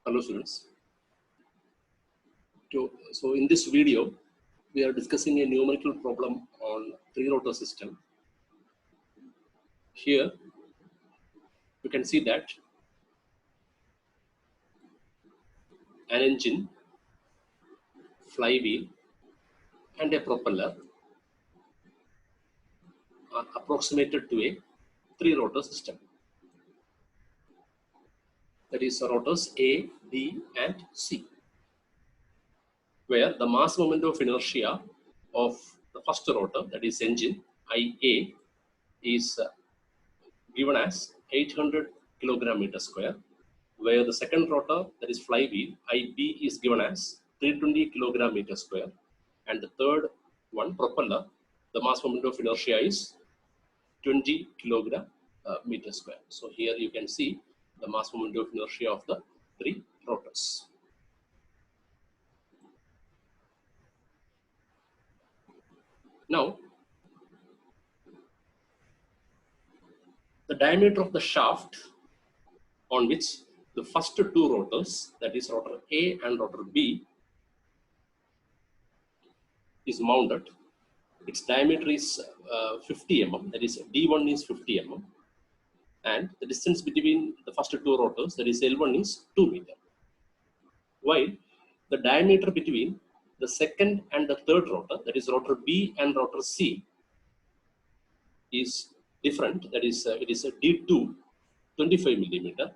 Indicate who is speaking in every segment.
Speaker 1: Hello students. So in this video, we are discussing a numerical problem on three-rotor system. Here, you can see that an engine, flywheel, and a propeller are approximated to a three-rotor system. That is rotors A, B, and C, where the mass moment of inertia of the first rotor, that is engine IA, is given as 800 kilogram meter square, where the second rotor, that is flywheel, IB, is given as 320 kilogram meter square, and the third one, propeller, the mass moment of inertia is 20 kilogram meter square. So here you can see the mass moment of inertia of the three rotors. Now, the diameter of the shaft on which the first two rotors, that is rotor A and rotor B, is mounted. Its diameter is 50 mm, that is D1 is 50 mm, and the distance between the first two rotors, that is L1, is 2 meter. While the diameter between the second and the third rotor, that is rotor B and rotor C, is different, that is it is a D2, 25 millimeter,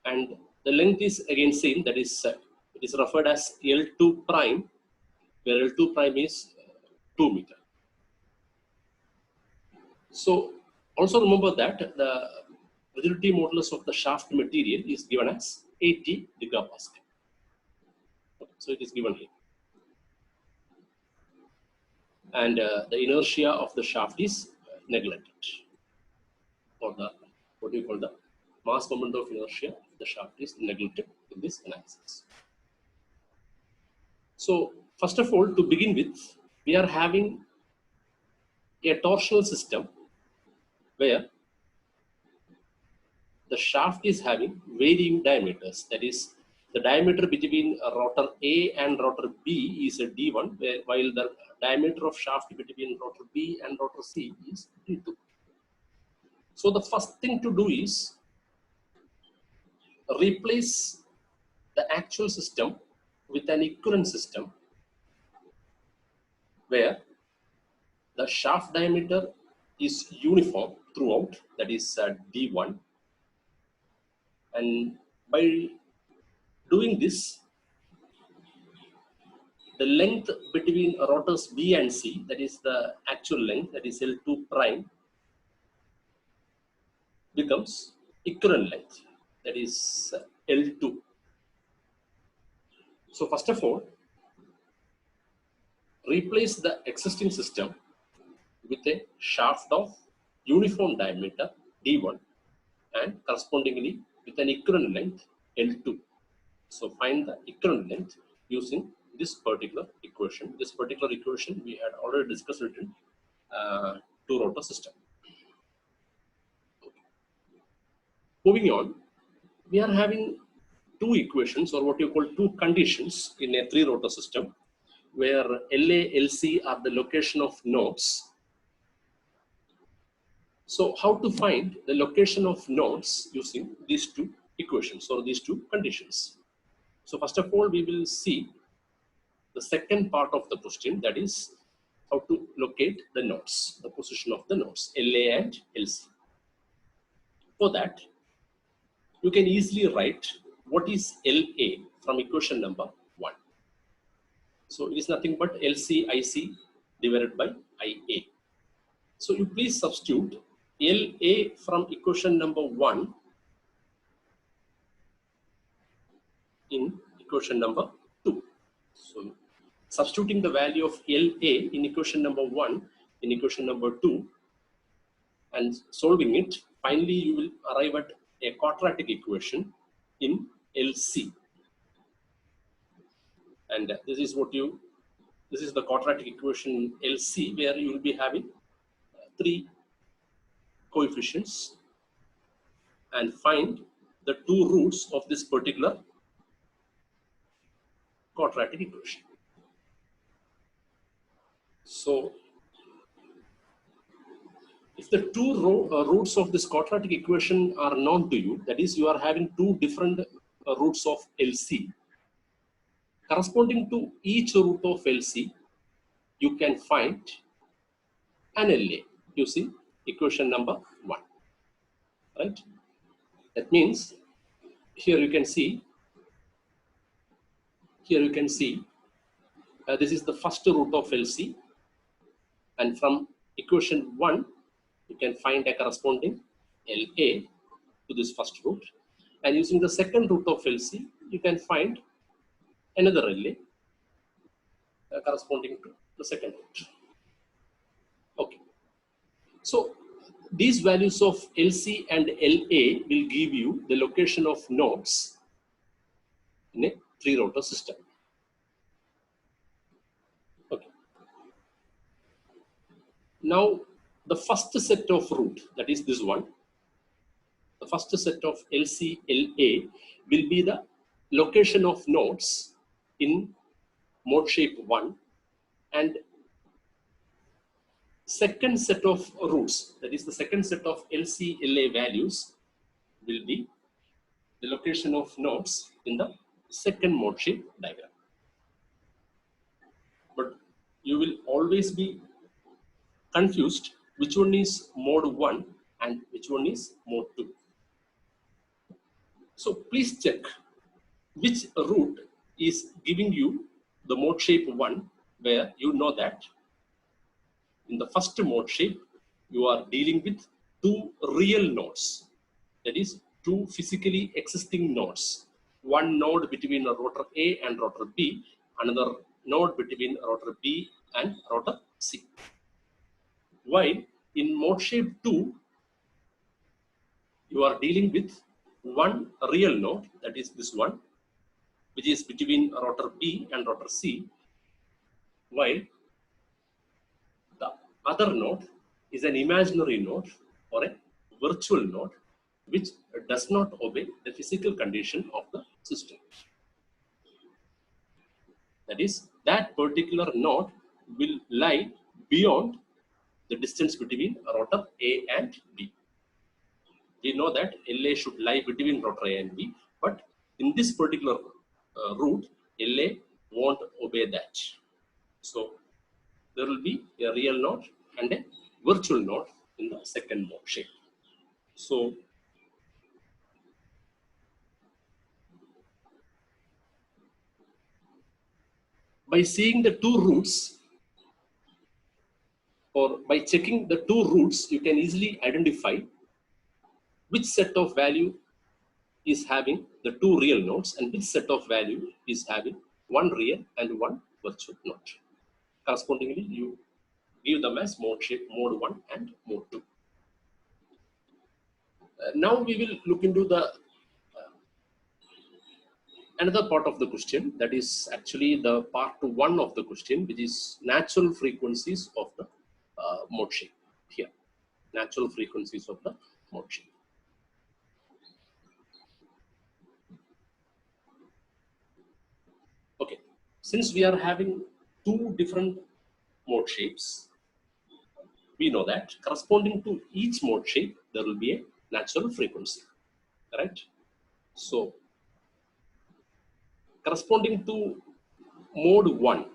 Speaker 1: and the length is again same, that is it is referred as L2 prime, where L2 prime is 2 meter. So also remember that the rigidity modulus of the shaft material is given as 80 gigapascal. Okay, so it is given here. And the inertia of the shaft is neglected, or the what do you call the mass moment of inertia of the shaft is neglected in this analysis. So first of all, to begin with, we are having a torsional system where the shaft is having varying diameters. That is, the diameter between rotor A and rotor B is a D1, while the diameter of shaft between rotor B and rotor C is D2. So the first thing to do is replace the actual system with an equivalent system where the shaft diameter is uniform throughout, that is D1. And by doing this, the length between rotors B and C, that is the actual length, that is L2 prime, becomes equivalent length, that is L2. So first of all, replace the existing system with a shaft of uniform diameter D1 and correspondingly with an equivalent length L2. So find the equivalent length using this particular equation. This particular equation we had already discussed it in two-rotor system. Okay. Moving on, we are having two equations, or what you call two conditions, in a three-rotor system, where LA, LC are the location of nodes. So how to find the location of nodes using these two equations or these two conditions? So first of all, we will see the second part of the question, that is how to locate the nodes, the position of the nodes, LA and LC. For that, you can easily write what is LA from equation number 1. So it is nothing but LC IC divided by IA. So you please substitute LA from equation number 1 in equation number 2. So substituting the value of LA in equation number 1 in equation number 2 and solving it, finally you will arrive at a quadratic equation in LC. And this is the quadratic equation in LC, where you will be having three coefficients and find the two roots of this particular quadratic equation. So if the two roots of this quadratic equation are known to you, that is, you are having two different roots of LC, corresponding to each root of LC, you can find an LA using equation number 1, right? That means here you can see, this is the first root of LC, and from equation 1, you can find a corresponding LA to this first root, and using the second root of LC, you can find another LA corresponding to the second root. Okay, so these values of LC and LA will give you the location of nodes in a 3-rotor system. Okay. Now the first set of root, that is this one, the first set of LC, LA will be the location of nodes in mode shape 1, and second set of roots, that is the second set of LC, LA values will be the location of nodes in the second mode shape diagram. But you will always be confused which one is mode 1 and which one is mode 2. So please check which root is giving you the mode shape 1, where you know that in the first mode shape you are dealing with two real nodes, that is two physically existing nodes, one node between rotor A and rotor B, another node between rotor B and rotor C. While in mode shape 2, you are dealing with one real node, that is this one, which is between rotor B and rotor C, while the other node is an imaginary node or a virtual node which does not obey the physical condition of the system. That is, that particular node will lie beyond the distance between rotor A and B. We know that LA should lie between rotor A and B, but in this particular route, LA won't obey that. So there will be a real node and a virtual node in the second mode shape. So by seeing the two roots, or by checking the two roots, you can easily identify which set of value is having the two real nodes and which set of value is having one real and one virtual node. Correspondingly, you give them as mode shape, mode 1 and mode 2. Now we will look into the another part of the question, that is actually the part 1 of the question, which is natural frequencies of the mode shape. Here, natural frequencies of the mode shape. Okay, since we are having two different mode shapes, we know that corresponding to each mode shape there will be a natural frequency, right? So corresponding to mode 1,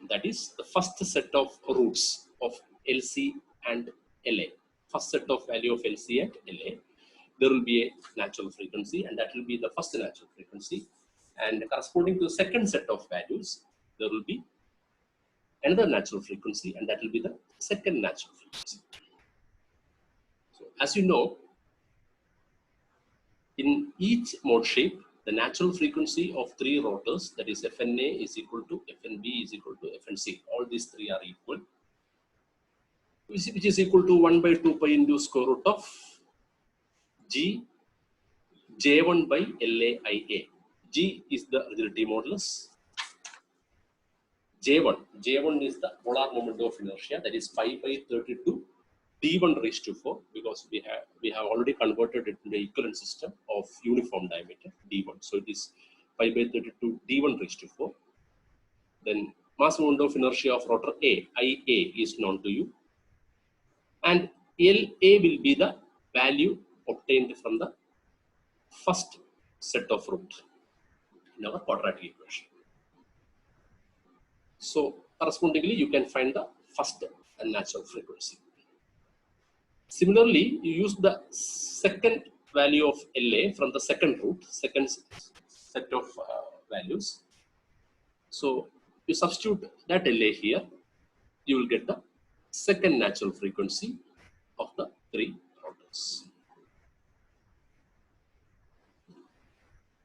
Speaker 1: that is the first set of roots of LC and LA, first set of value of LC and LA, there will be a natural frequency, and that will be the first natural frequency. And corresponding to the second set of values, there will be another natural frequency, and that will be the second natural frequency. So as you know, in each mode shape, the natural frequency of 3 rotors, that is FNA is equal to FNB is equal to FNC. All these 3 are equal, which is equal to 1 by 2 pi into square root of G J1 by LAIA. G is the rigidity modulus. J1 is the polar moment of inertia, that is 5 by 32 D1 raised to 4, because we have already converted it into the equivalent system of uniform diameter D1. So it is pi by 32 d1 raised to 4. Then mass moment of inertia of rotor A, IA, is known to you. And LA will be the value obtained from the first set of root in our quadratic equation. So correspondingly, you can find the first natural frequency. Similarly, you use the second value of LA from the second root, second set of values. So you substitute that LA here, you will get the second natural frequency of the three rotors.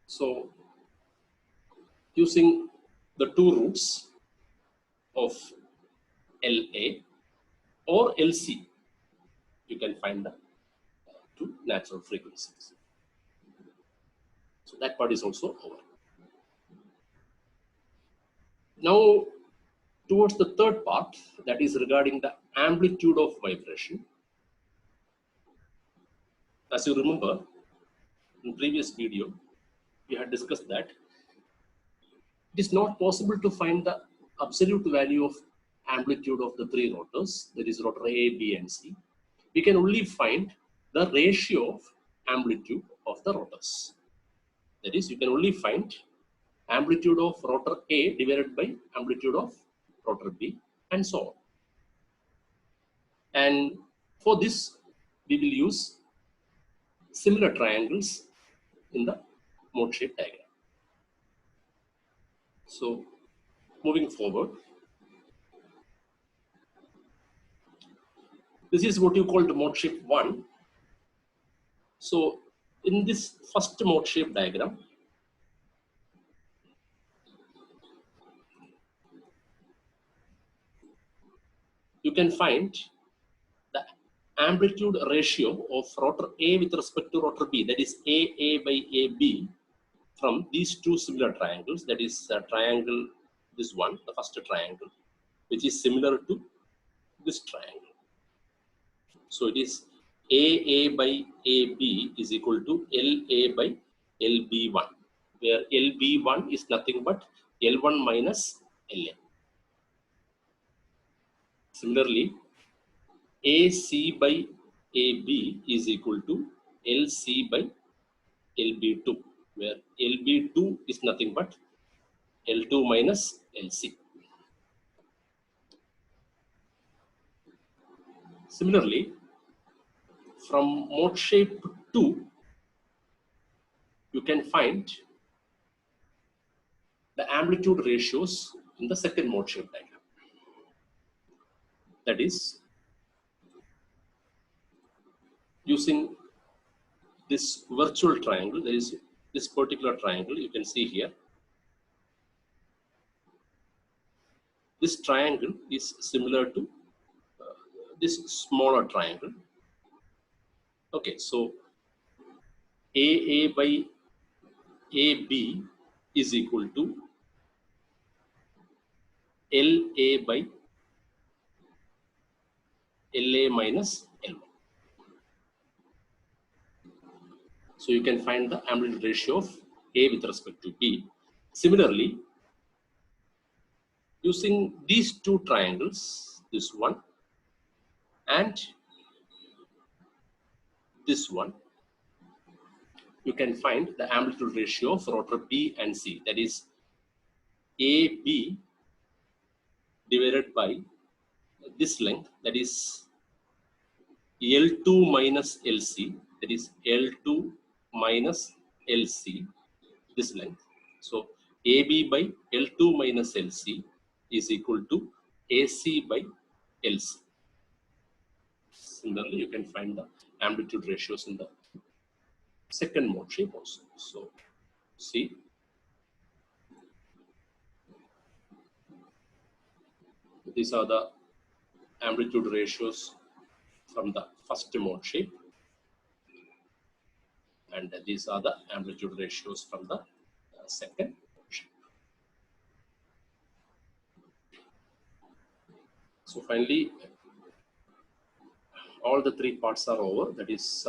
Speaker 1: So using the two roots of LA or LC, you can find the two natural frequencies. So that part is also over. Now, towards the third part, that is regarding the amplitude of vibration. As you remember, in previous video, we had discussed that it is not possible to find the absolute value of amplitude of the three rotors, that is rotor A, B, and C. We can only find the ratio of amplitude of the rotors. That is, you can only find amplitude of rotor A divided by amplitude of rotor B, and so on. And for this, we will use similar triangles in the mode shape diagram. So moving forward, this is what you call the mode shape 1. So in this first mode shape diagram, you can find the amplitude ratio of rotor A with respect to rotor B, that is AA by AB, from these two similar triangles, that is triangle, this one, the first triangle, which is similar to this triangle. So it is AA by AB is equal to LA by LB1, where LB1 is nothing but L1 minus LA. Similarly, AC by AB is equal to LC by LB2, where LB2 is nothing but L2 minus LC. Similarly, from mode shape 2, you can find the amplitude ratios in the second mode shape diagram. That is, using this virtual triangle, there is this particular triangle you can see here. This triangle is similar to this smaller triangle. Okay, so AA by AB is equal to LA by LA minus L1. So you can find the amplitude ratio of A with respect to B. Similarly, using these two triangles, this one and this one, you can find the amplitude ratio of rotor B and C, that is AB divided by this length, that is L2 minus LC, that is L2 minus LC, this length. So AB by L2 minus LC is equal to AC by LC. Similarly, you can find the amplitude ratios in the second mode shape also. So see, these are the amplitude ratios from the first mode shape, and these are the amplitude ratios from the second mode shape. So finally, all the three parts are over. That is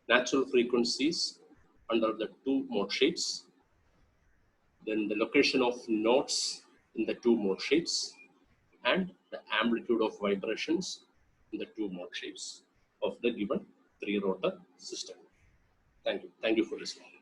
Speaker 1: natural frequencies under the two mode shapes, then the location of nodes in the two mode shapes, and the amplitude of vibrations in the two mode shapes of the given three rotor system. Thank you. Thank you for listening.